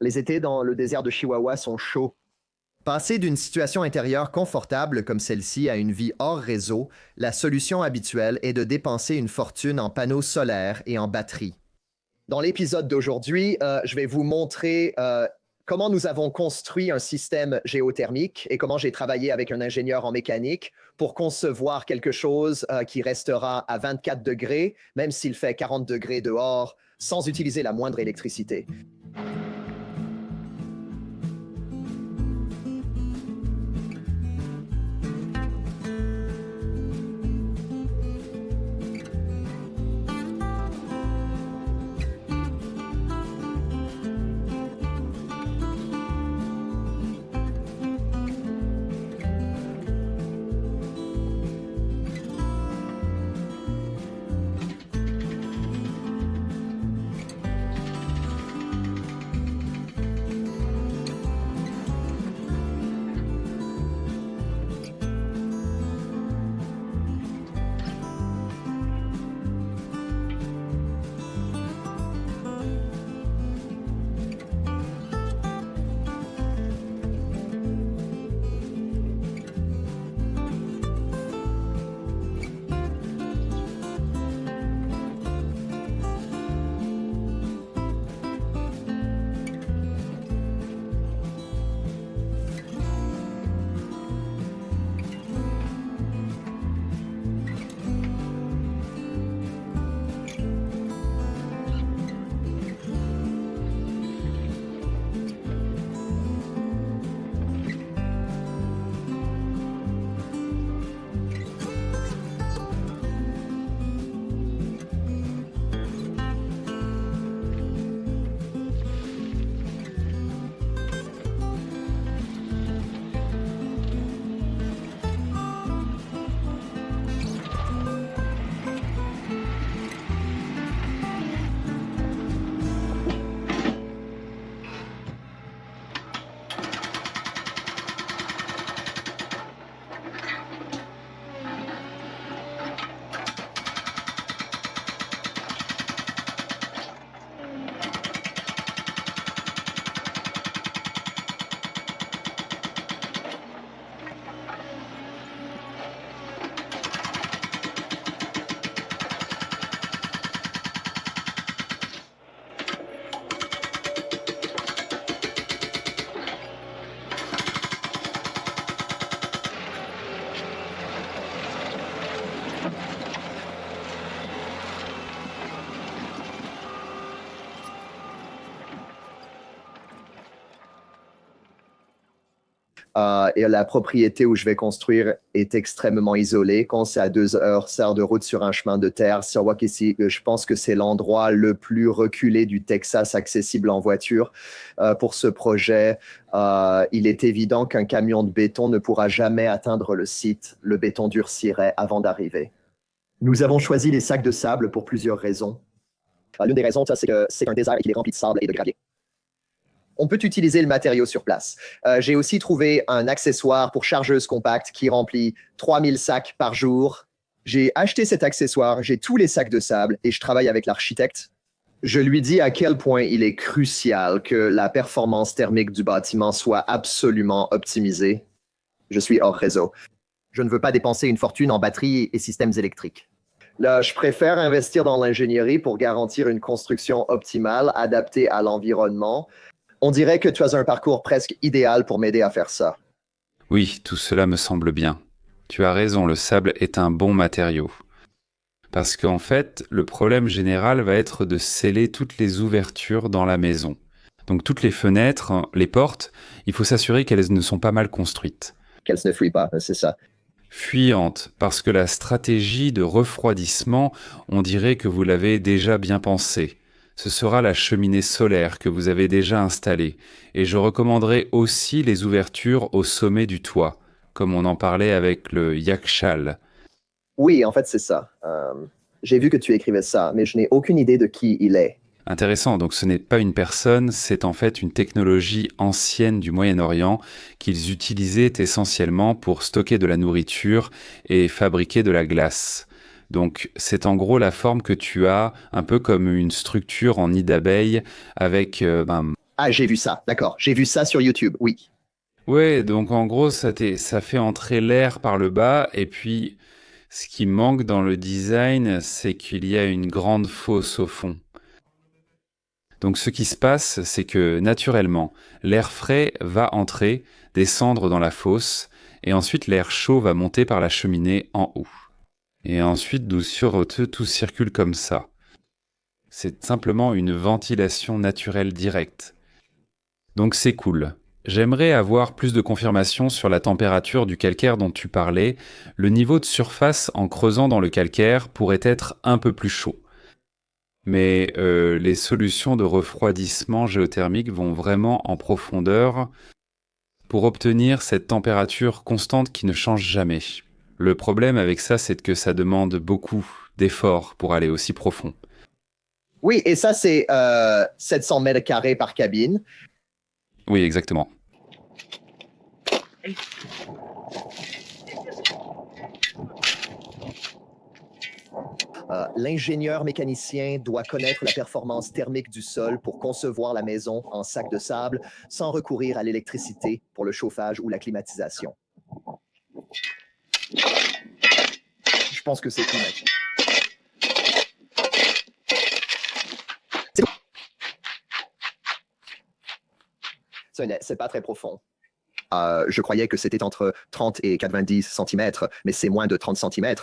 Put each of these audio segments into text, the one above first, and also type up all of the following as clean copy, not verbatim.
Les étés dans le désert de Chihuahua sont chauds. Passer d'une situation intérieure confortable comme celle-ci à une vie hors réseau, la solution habituelle est de dépenser une fortune en panneaux solaires et en batteries. Dans l'épisode d'aujourd'hui, je vais vous montrer comment nous avons construit un système géothermique et comment j'ai travaillé avec un ingénieur en mécanique pour concevoir quelque chose qui restera à 24 degrés, même s'il fait 40 degrés dehors, sans utiliser la moindre électricité. Et la propriété où je vais construire est extrêmement isolée. Quand c'est à 2 heures, de route sur un chemin de terre, je pense que c'est l'endroit le plus reculé du Texas accessible en voiture. Pour ce projet, il est évident qu'un camion de béton ne pourra jamais atteindre le site. Le béton durcirait avant d'arriver. Nous avons choisi les sacs de sable pour plusieurs raisons. L'une des raisons, c'est que c'est un désert et qu'il est rempli de sable et de gravier. On peut utiliser le matériau sur place. J'ai aussi trouvé un accessoire pour chargeuse compacte qui remplit 3000 sacs par jour. J'ai acheté cet accessoire, j'ai tous les sacs de sable et je travaille avec l'architecte. Je lui dis à quel point il est crucial que la performance thermique du bâtiment soit absolument optimisée. Je suis hors réseau. Je ne veux pas dépenser une fortune en batterie et systèmes électriques. Là, je préfère investir dans l'ingénierie pour garantir une construction optimale, adaptée à l'environnement. On dirait que tu as un parcours presque idéal pour m'aider à faire ça. Oui, tout cela me semble bien. Tu as raison, le sable est un bon matériau. Parce qu'en fait, le problème général va être de sceller toutes les ouvertures dans la maison. Donc toutes les fenêtres, les portes, il faut s'assurer qu'elles ne sont pas mal construites. Qu'elles ne fuient pas, c'est ça. Fuyantes, parce que la stratégie de refroidissement, on dirait que vous l'avez déjà bien pensée. Ce sera la cheminée solaire que vous avez déjà installée. Et je recommanderai aussi les ouvertures au sommet du toit, comme on en parlait avec le Yakshal. Oui, en fait, c'est ça. J'ai vu que tu écrivais ça, mais je n'ai aucune idée de qui il est. Intéressant, donc ce n'est pas une personne, c'est en fait une technologie ancienne du Moyen-Orient qu'ils utilisaient essentiellement pour stocker de la nourriture et fabriquer de la glace. Donc c'est en gros la forme que tu as, un peu comme une structure en nid d'abeille avec Ah, j'ai vu ça, d'accord. J'ai vu ça sur YouTube, oui. Ouais, donc en gros, ça fait entrer l'air par le bas, et puis ce qui manque dans le design, c'est qu'il y a une grande fosse au fond. Donc ce qui se passe, c'est que naturellement, l'air frais va entrer, descendre dans la fosse, et ensuite l'air chaud va monter par la cheminée en haut. Et ensuite, tout circule comme ça. C'est simplement une ventilation naturelle directe. Donc c'est cool. J'aimerais avoir plus de confirmation sur la température du calcaire dont tu parlais. Le niveau de surface en creusant dans le calcaire pourrait être un peu plus chaud. Mais les solutions de refroidissement géothermique vont vraiment en profondeur pour obtenir cette température constante qui ne change jamais. Le problème avec ça, c'est que ça demande beaucoup d'efforts pour aller aussi profond. Oui, et ça, c'est 700 mètres carrés par cabine. Oui, exactement. L'ingénieur mécanicien doit connaître la performance thermique du sol pour concevoir la maison en sac de sable sans recourir à l'électricité pour le chauffage ou la climatisation. Je pense que c'est tout, mec. C'est pas très profond. Je croyais que c'était entre 30 et 90 cm, mais c'est moins de 30 cm.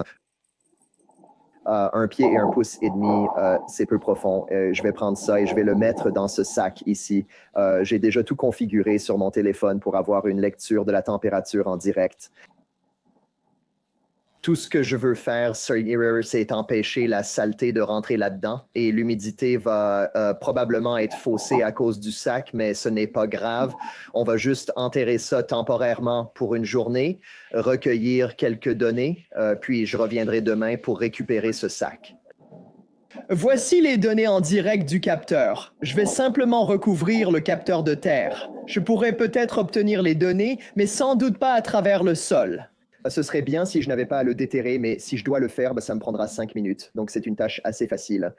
Un pied et un pouce et demi, c'est peu profond. Je vais prendre ça et je vais le mettre dans ce sac ici. J'ai déjà tout configuré sur mon téléphone pour avoir une lecture de la température en direct. Tout ce que je veux faire, c'est empêcher la saleté de rentrer là-dedans et l'humidité va probablement être faussée à cause du sac, mais ce n'est pas grave. On va juste enterrer ça temporairement pour une journée, recueillir quelques données, puis je reviendrai demain pour récupérer ce sac. Voici les données en direct du capteur. Je vais simplement recouvrir le capteur de terre. Je pourrais peut-être obtenir les données, mais sans doute pas à travers le sol. Ce serait bien si je n'avais pas à le déterrer, mais si je dois le faire, ça me prendra 5 minutes. Donc c'est une tâche assez facile.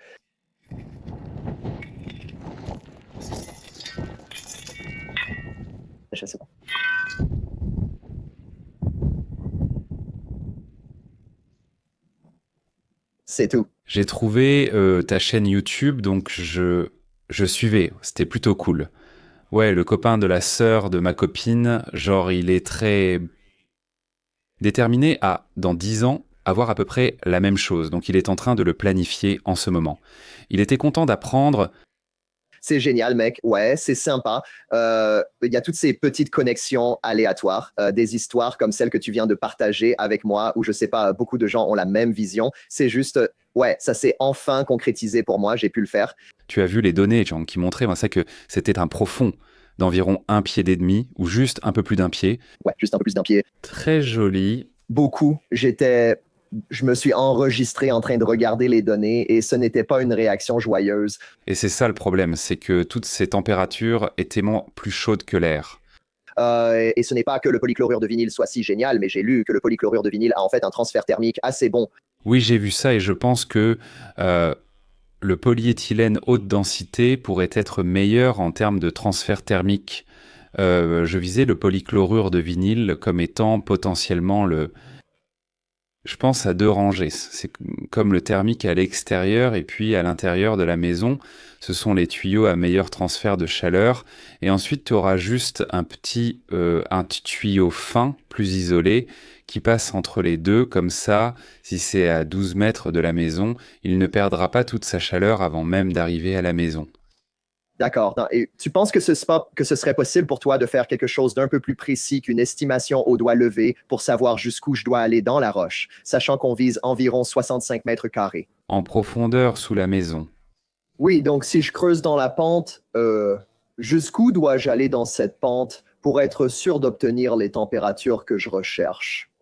C'est tout. J'ai trouvé ta chaîne YouTube, donc je suivais. C'était plutôt cool. Ouais, le copain de la sœur de ma copine, genre il est très déterminé à, dans 10 ans, avoir à peu près la même chose. Donc il est en train de le planifier en ce moment. Il était content d'apprendre. C'est génial, mec. Ouais, c'est sympa. Il y a toutes ces petites connexions aléatoires, des histoires comme celle que tu viens de partager avec moi, où je sais pas, beaucoup de gens ont la même vision. C'est juste, ouais, ça s'est enfin concrétisé pour moi. J'ai pu le faire. Tu as vu les données genre, qui montraient ça, que c'était un profond d'environ 1,5 pied, ou juste un peu plus d'1 pied. Ouais, juste un peu plus d'1 pied. Très joli. Beaucoup. Je me suis enregistré en train de regarder les données et ce n'était pas une réaction joyeuse. Et c'est ça le problème, c'est que toutes ces températures étaient plus chaudes que l'air. Et ce n'est pas que le polychlorure de vinyle soit si génial, mais j'ai lu que le polychlorure de vinyle a en fait un transfert thermique assez bon. Oui, j'ai vu ça et je pense que le polyéthylène haute densité pourrait être meilleur en termes de transfert thermique. Je visais le polychlorure de vinyle comme étant potentiellement je pense à 2 rangées. C'est comme le thermique à l'extérieur et puis à l'intérieur de la maison. Ce sont les tuyaux à meilleur transfert de chaleur. Et ensuite, tu auras juste un tuyau fin, plus isolé, qui passe entre les deux. Comme ça, si c'est à 12 mètres de la maison, il ne perdra pas toute sa chaleur avant même d'arriver à la maison. D'accord. Et tu penses que ce serait possible pour toi de faire quelque chose d'un peu plus précis qu'une estimation au doigt levé pour savoir jusqu'où je dois aller dans la roche, sachant qu'on vise environ 65 mètres carrés? En profondeur sous la maison. Oui, donc si je creuse dans la pente, jusqu'où dois-je aller dans cette pente pour être sûr d'obtenir les températures que je recherche?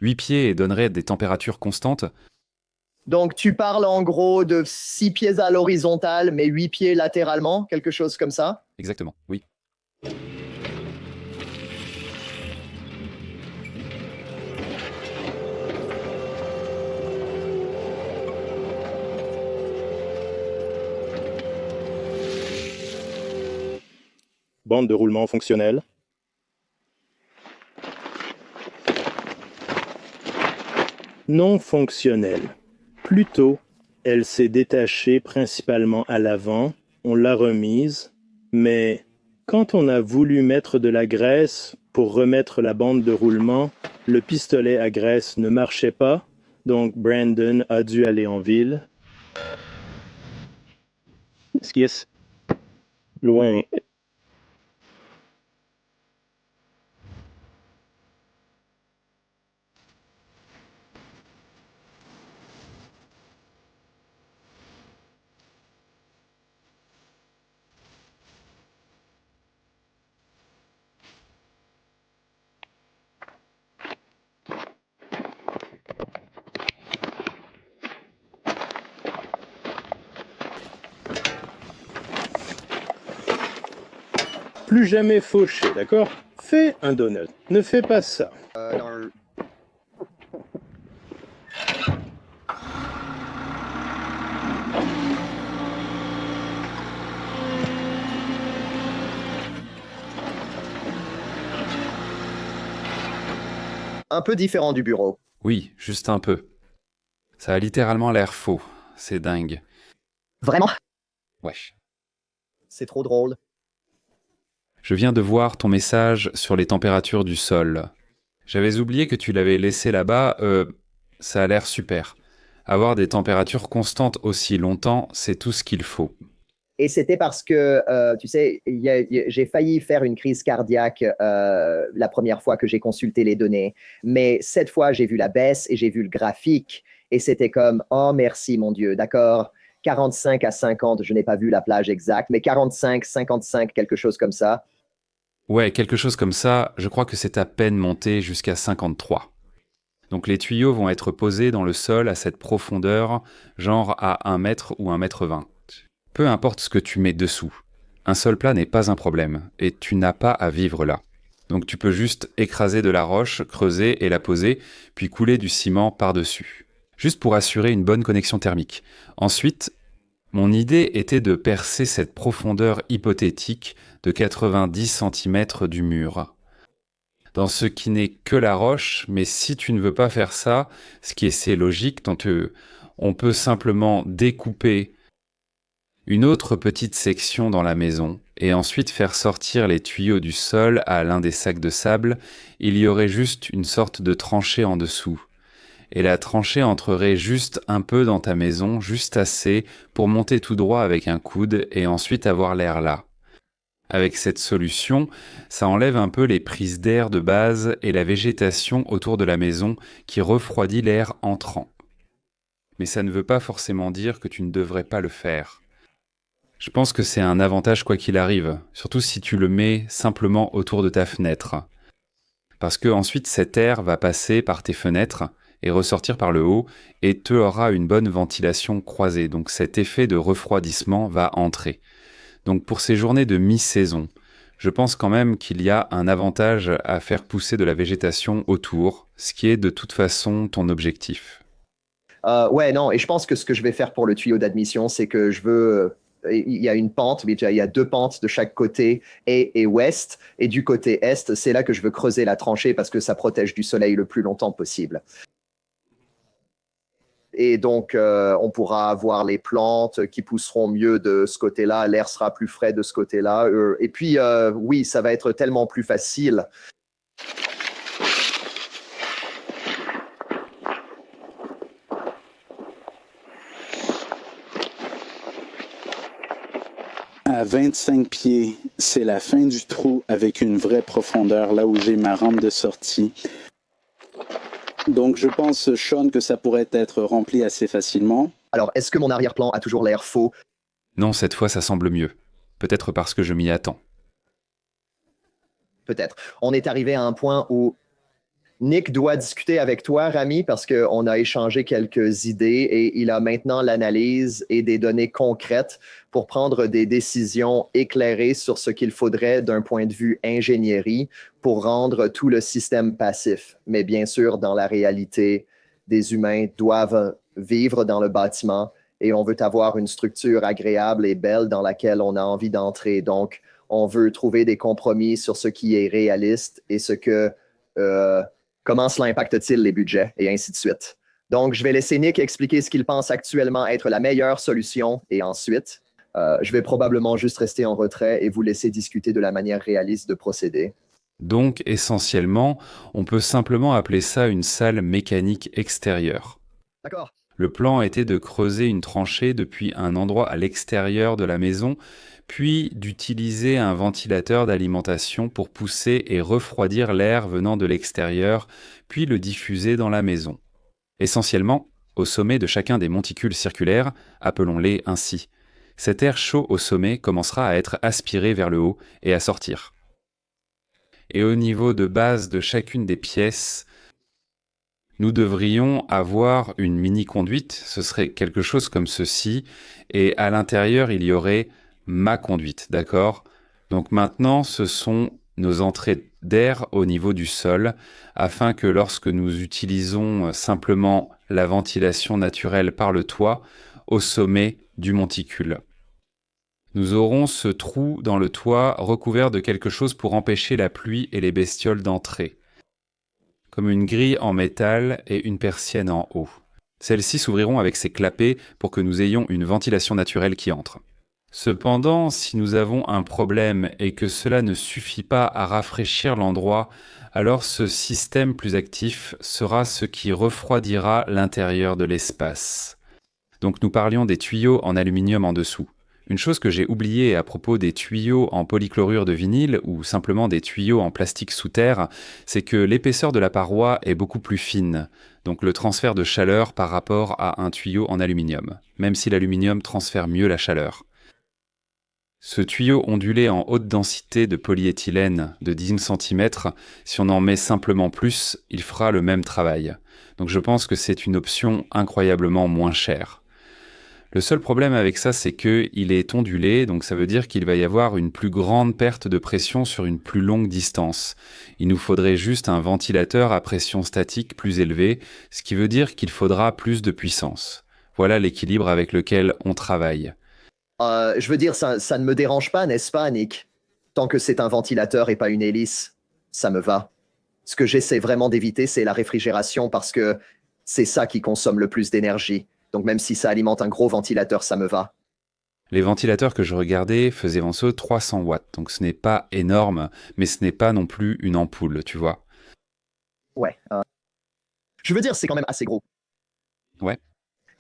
8 pieds donnerait des températures constantes. Donc, tu parles en gros de 6 pieds à l'horizontale, mais 8 pieds latéralement, quelque chose comme ça? Exactement, oui. bande de roulement fonctionnelle. Non fonctionnelle. Plutôt, elle s'est détachée principalement à l'avant, on l'a remise, mais quand on a voulu mettre de la graisse pour remettre la bande de roulement, le pistolet à graisse ne marchait pas, donc Brandon a dû aller en ville. Ce qui est loin. Plus jamais fauché, d'accord? Fais un donut. Ne fais pas ça. Dans- Un peu différent du bureau. Oui, juste un peu. Ça a littéralement l'air faux. C'est dingue. Vraiment? Wesh. C'est trop drôle. Je viens de voir ton message sur les températures du sol. J'avais oublié que tu l'avais laissé là-bas. Ça a l'air super. Avoir des températures constantes aussi longtemps, c'est tout ce qu'il faut. Et c'était parce que, tu sais, j'ai failli faire une crise cardiaque la première fois que j'ai consulté les données. Mais cette fois, j'ai vu la baisse et j'ai vu le graphique. Et c'était comme, oh merci mon Dieu, d'accord, 45 à 50, je n'ai pas vu la plage exacte, mais 45, 55, quelque chose comme ça. Ouais, quelque chose comme ça, je crois que c'est à peine monté jusqu'à 53. Donc les tuyaux vont être posés dans le sol à cette profondeur, genre à 1 mètre ou 1,20 m. Peu importe ce que tu mets dessous. Un sol plat n'est pas un problème, et tu n'as pas à vivre là. Donc tu peux juste écraser de la roche, creuser et la poser, puis couler du ciment par-dessus. Juste pour assurer une bonne connexion thermique. Ensuite, mon idée était de percer cette profondeur hypothétique de 90 cm du mur. Dans ce qui n'est que la roche, mais si tu ne veux pas faire ça, ce qui est assez logique, on peut simplement découper une autre petite section dans la maison et ensuite faire sortir les tuyaux du sol à l'un des sacs de sable. Il y aurait juste une sorte de tranchée en dessous. Et la tranchée entrerait juste un peu dans ta maison, juste assez pour monter tout droit avec un coude et ensuite avoir l'air là. Avec cette solution, ça enlève un peu les prises d'air de base et la végétation autour de la maison qui refroidit l'air entrant. Mais ça ne veut pas forcément dire que tu ne devrais pas le faire. Je pense que c'est un avantage quoi qu'il arrive, surtout si tu le mets simplement autour de ta fenêtre. Parce que ensuite cet air va passer par tes fenêtres et ressortir par le haut et tu auras une bonne ventilation croisée. Donc cet effet de refroidissement va entrer. Donc pour ces journées de mi-saison, je pense quand même qu'il y a un avantage à faire pousser de la végétation autour, ce qui est de toute façon ton objectif. Ouais, non, et je pense que ce que je vais faire pour le tuyau d'admission, c'est que je veux. Il y a une pente, mais il y a deux pentes de chaque côté, est et ouest. Et du côté est, c'est là que je veux creuser la tranchée parce que ça protège du soleil le plus longtemps possible. Et donc, on pourra avoir les plantes qui pousseront mieux de ce côté-là, l'air sera plus frais de ce côté-là. Et puis, oui, ça va être tellement plus facile. À 25 pieds, c'est la fin du trou avec une vraie profondeur, là où j'ai ma rampe de sortie. Donc je pense, Sean, que ça pourrait être rempli assez facilement. Alors, est-ce que mon arrière-plan a toujours l'air faux? Non, cette fois ça semble mieux. Peut-être parce que je m'y attends. Peut-être. On est arrivé à un point où Nick doit discuter avec toi, Rami, parce qu'on a échangé quelques idées et il a maintenant l'analyse et des données concrètes pour prendre des décisions éclairées sur ce qu'il faudrait d'un point de vue ingénierie pour rendre tout le système passif. Mais bien sûr, dans la réalité, des humains doivent vivre dans le bâtiment et on veut avoir une structure agréable et belle dans laquelle on a envie d'entrer. Donc, On veut trouver des compromis sur ce qui est réaliste et comment cela impacte-t-il les budgets et ainsi de suite. Donc, je vais laisser Nick expliquer ce qu'il pense actuellement être la meilleure solution et ensuite, je vais probablement juste rester en retrait et vous laisser discuter de la manière réaliste de procéder. Donc, essentiellement, on peut simplement appeler ça une salle mécanique extérieure. D'accord. Le plan était de creuser une tranchée depuis un endroit à l'extérieur de la maison, puis d'utiliser un ventilateur d'alimentation pour pousser et refroidir l'air venant de l'extérieur, puis le diffuser dans la maison. Essentiellement, au sommet de chacun des monticules circulaires, appelons-les ainsi. Cet air chaud au sommet commencera à être aspiré vers le haut et à sortir. Et au niveau de base de chacune des pièces, nous devrions avoir une mini-conduite, ce serait quelque chose comme ceci, et à l'intérieur, il y aurait ma conduite, d'accord? Donc maintenant, ce sont nos entrées d'air au niveau du sol, afin que lorsque nous utilisons simplement la ventilation naturelle par le toit, au sommet du monticule. Nous aurons ce trou dans le toit recouvert de quelque chose pour empêcher la pluie et les bestioles d'entrer, comme une grille en métal et une persienne en haut. Celles-ci s'ouvriront avec ces clapets pour que nous ayons une ventilation naturelle qui entre. Cependant, si nous avons un problème et que cela ne suffit pas à rafraîchir l'endroit, alors ce système plus actif sera ce qui refroidira l'intérieur de l'espace. Donc nous parlions des tuyaux en aluminium en dessous. Une chose que j'ai oubliée à propos des tuyaux en polychlorure de vinyle ou simplement des tuyaux en plastique sous terre, c'est que l'épaisseur de la paroi est beaucoup plus fine, donc le transfert de chaleur par rapport à un tuyau en aluminium, même si l'aluminium transfère mieux la chaleur. Ce tuyau ondulé en haute densité de polyéthylène de 10 cm, si on en met simplement plus, il fera le même travail. Donc je pense que c'est une option incroyablement moins chère. Le seul problème avec ça, c'est qu'il est ondulé, donc ça veut dire qu'il va y avoir une plus grande perte de pression sur une plus longue distance. Il nous faudrait juste un ventilateur à pression statique plus élevée, ce qui veut dire qu'il faudra plus de puissance. Voilà l'équilibre avec lequel on travaille. Je veux dire, ça ne me dérange pas, n'est-ce pas, Nick? Tant que c'est un ventilateur et pas une hélice, ça me va. Ce que j'essaie vraiment d'éviter, c'est la réfrigération parce que c'est ça qui consomme le plus d'énergie. Donc même si ça alimente un gros ventilateur, ça me va. Les ventilateurs que je regardais faisaient en dessous 300 watts, donc ce n'est pas énorme, mais ce n'est pas non plus une ampoule, tu vois. Ouais. Je veux dire, c'est quand même assez gros. Ouais.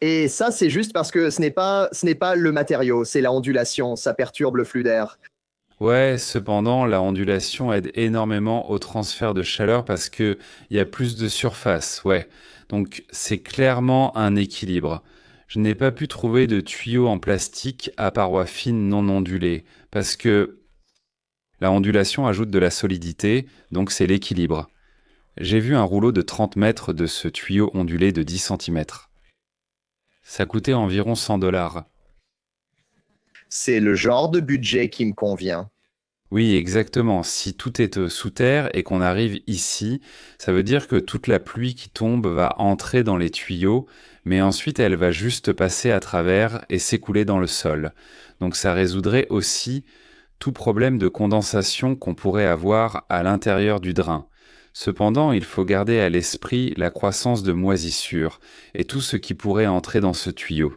Et ça, c'est juste parce que ce n'est pas le matériau, c'est la ondulation, ça perturbe le flux d'air. Ouais, cependant, la ondulation aide énormément au transfert de chaleur parce que il y a plus de surface, ouais. Donc c'est clairement un équilibre. Je n'ai pas pu trouver de tuyaux en plastique à parois fines non ondulées parce que la ondulation ajoute de la solidité, donc c'est l'équilibre. J'ai vu un rouleau de 30 mètres de ce tuyau ondulé de 10 cm. Ça coûtait environ $100. C'est le genre de budget qui me convient. Oui, exactement. Si tout est sous terre et qu'on arrive ici, ça veut dire que toute la pluie qui tombe va entrer dans les tuyaux, mais ensuite elle va juste passer à travers et s'écouler dans le sol. Donc ça résoudrait aussi tout problème de condensation qu'on pourrait avoir à l'intérieur du drain. Cependant, il faut garder à l'esprit la croissance de moisissures et tout ce qui pourrait entrer dans ce tuyau.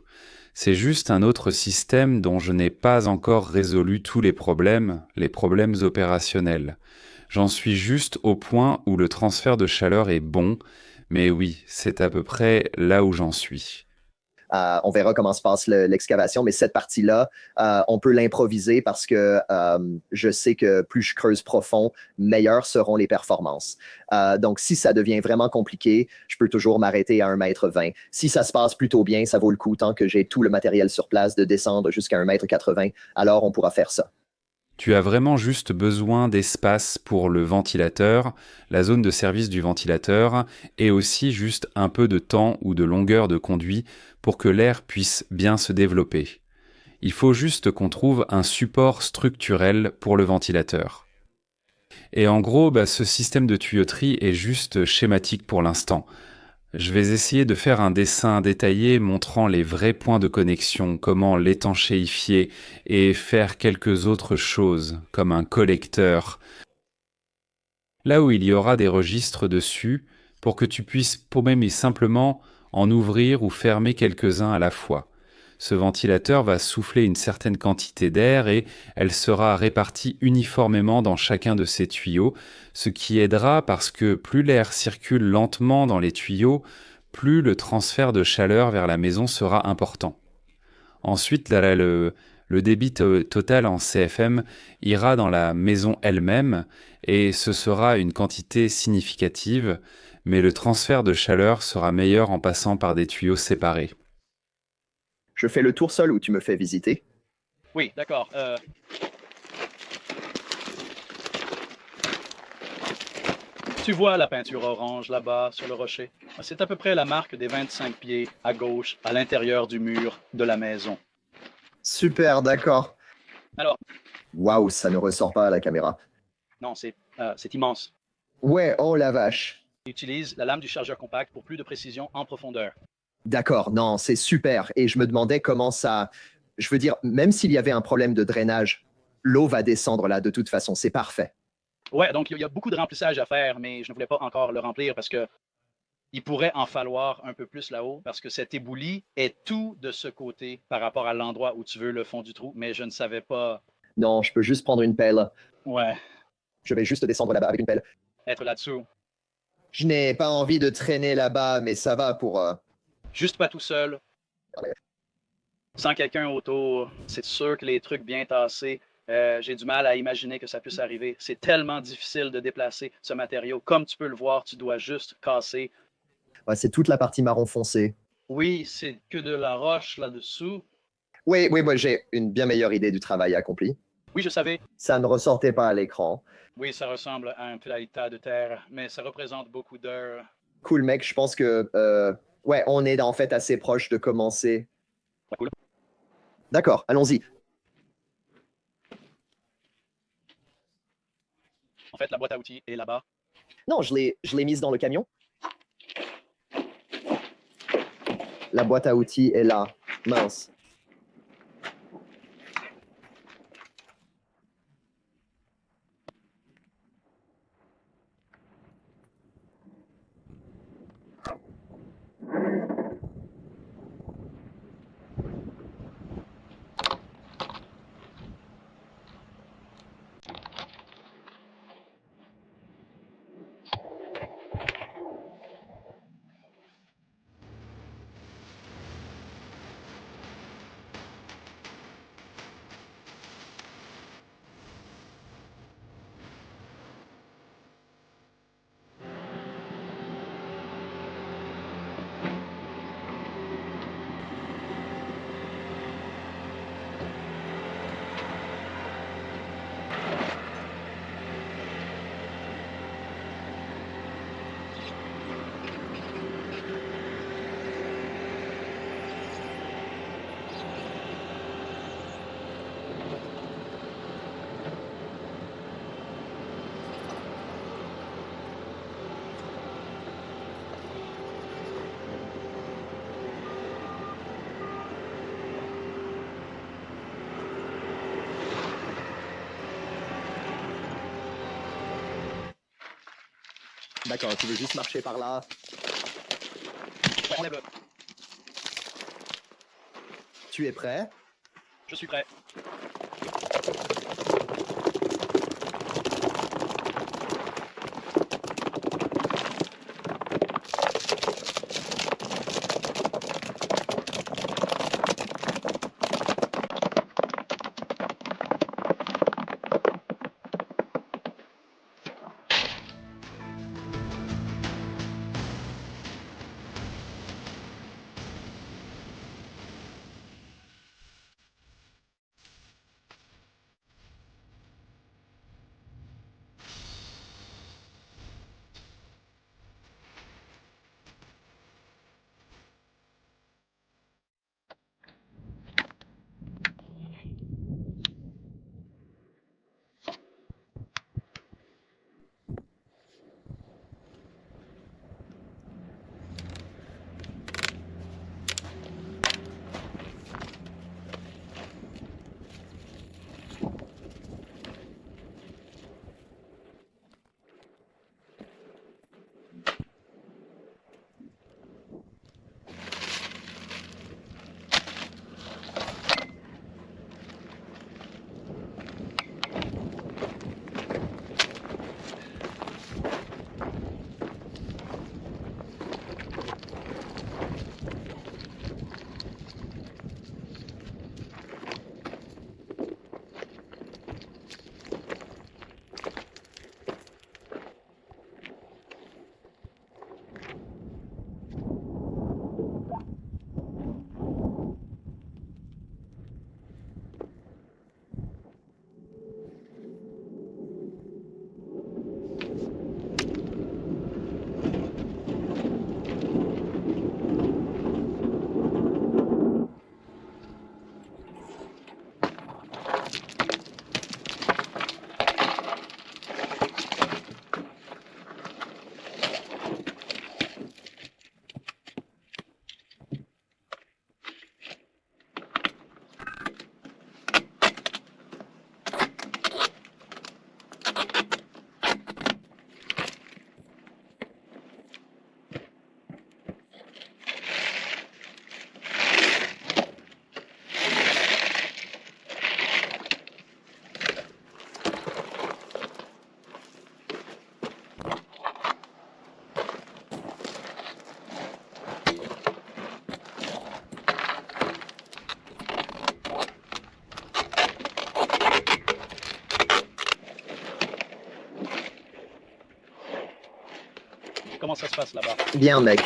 C'est juste un autre système dont je n'ai pas encore résolu tous les problèmes opérationnels. J'en suis juste au point où le transfert de chaleur est bon, mais oui, c'est à peu près là où j'en suis. On verra comment se passe l'excavation, mais cette partie-là, on peut l'improviser parce que je sais que plus je creuse profond, meilleures seront les performances. Donc, si ça devient vraiment compliqué, je peux toujours m'arrêter à 1,20 m. Si ça se passe plutôt bien, ça vaut le coup tant que j'ai tout le matériel sur place de descendre jusqu'à 1,80 m, alors on pourra faire ça. Tu as vraiment juste besoin d'espace pour le ventilateur, la zone de service du ventilateur, et aussi juste un peu de temps ou de longueur de conduit pour que l'air puisse bien se développer. Il faut juste qu'on trouve un support structurel pour le ventilateur. Et en gros, ce système de tuyauterie est juste schématique pour l'instant. Je vais essayer de faire un dessin détaillé montrant les vrais points de connexion, comment l'étanchéifier et faire quelques autres choses, comme un collecteur, là où il y aura des registres dessus, pour que tu puisses même simplement en ouvrir ou fermer quelques-uns à la fois. Ce ventilateur va souffler une certaine quantité d'air et elle sera répartie uniformément dans chacun de ces tuyaux, ce qui aidera parce que plus l'air circule lentement dans les tuyaux, plus le transfert de chaleur vers la maison sera important. Ensuite, le débit total en CFM ira dans la maison elle-même et ce sera une quantité significative, mais le transfert de chaleur sera meilleur en passant par des tuyaux séparés. Je fais le tour seul ou tu me fais visiter? Oui, d'accord. Tu vois la peinture orange là-bas sur le rocher? C'est à peu près la marque des 25 pieds à gauche, à l'intérieur du mur de la maison. Super, d'accord. Alors, Waouh, ça ne ressort pas à la caméra. non, c'est immense. Ouais, oh la vache. Utilise la lame du chargeur compact pour plus de précision en profondeur. D'accord, non, c'est super. Et je me demandais comment ça... Je veux dire, même s'il y avait un problème de drainage, l'eau va descendre là de toute façon, c'est parfait. Ouais, donc il y a beaucoup de remplissage à faire, mais je ne voulais pas encore le remplir parce que il pourrait en falloir un peu plus là-haut parce que cet ébouli est tout de ce côté par rapport à l'endroit où tu veux le fond du trou, mais je ne savais pas, Non, je peux juste prendre une pelle. ouais, Je vais juste descendre là-bas avec une pelle. être là-dessous. Je n'ai pas envie de traîner là-bas, mais ça va pour... Juste pas tout seul, sans quelqu'un autour. C'est sûr que les trucs bien tassés, j'ai du mal à imaginer que ça puisse arriver. C'est tellement difficile de déplacer ce matériau. Comme tu peux le voir, tu dois juste casser. Ouais, c'est toute la partie marron foncé. Oui, c'est que de la roche là-dessous. Oui, oui, moi j'ai une bien meilleure idée du travail accompli. Oui, je savais. Ça ne ressortait pas à l'écran. Oui, ça ressemble à un petit tas de terre, mais ça représente beaucoup d'heures. Cool, mec, je pense que... ouais, on est en fait assez proche de commencer. Ouais, cool. D'accord, allons-y. En fait, la boîte à outils est là-bas. Non, je l'ai mise dans le camion. La boîte à outils est là. Mince. D'accord, tu veux juste marcher par là. Ouais, enlève-le. Tu es prêt? Je suis prêt. Comment ça se passe là-bas? Bien, mec.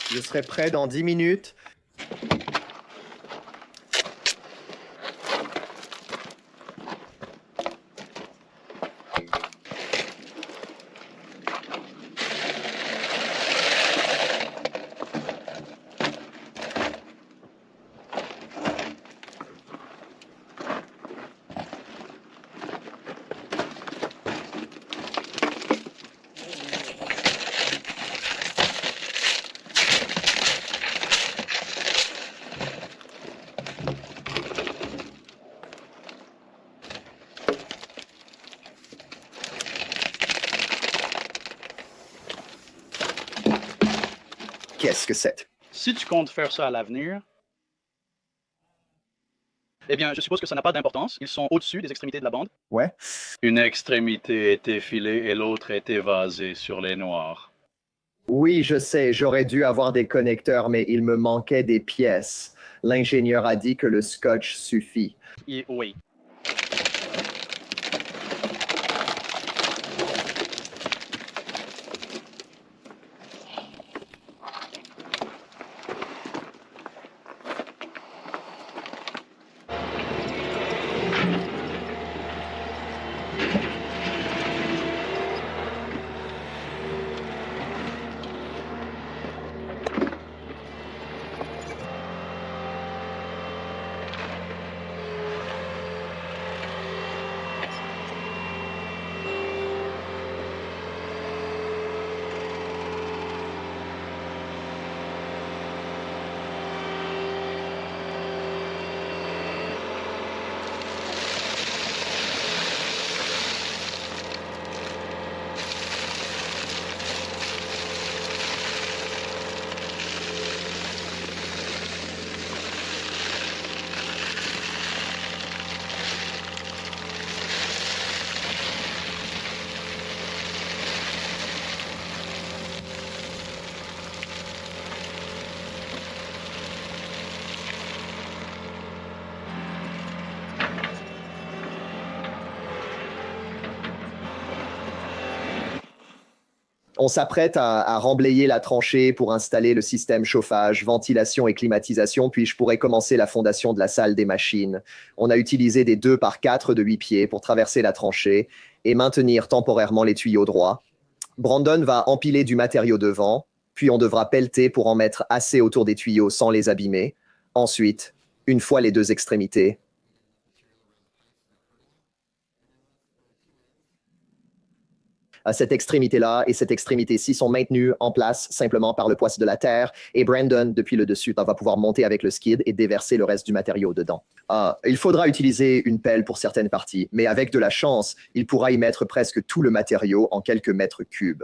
Je serai prêt dans 10 minutes. Qu'est-ce que c'est? Si tu comptes faire ça à l'avenir, eh bien, je suppose que ça n'a pas d'importance. Ils sont au-dessus des extrémités de la bande. Ouais. Une extrémité est effilée et l'autre est évasée sur les noirs. Oui, je sais, j'aurais dû avoir des connecteurs, mais il me manquait des pièces. L'ingénieur a dit que le scotch suffit. Oui. On s'apprête à remblayer la tranchée pour installer le système chauffage, ventilation et climatisation, puis je pourrais commencer la fondation de la salle des machines. On a utilisé des 2x4 de 8 pieds pour traverser la tranchée et maintenir temporairement les tuyaux droits. Brandon va empiler du matériau devant, puis on devra pelleter pour en mettre assez autour des tuyaux sans les abîmer. Ensuite, une fois les deux extrémités, cette extrémité-là et cette extrémité-ci sont maintenues en place simplement par le poids de la terre et Brandon, depuis le dessus, va pouvoir monter avec le skid et déverser le reste du matériau dedans. Il faudra utiliser une pelle pour certaines parties, mais avec de la chance, il pourra y mettre presque tout le matériau en quelques mètres cubes.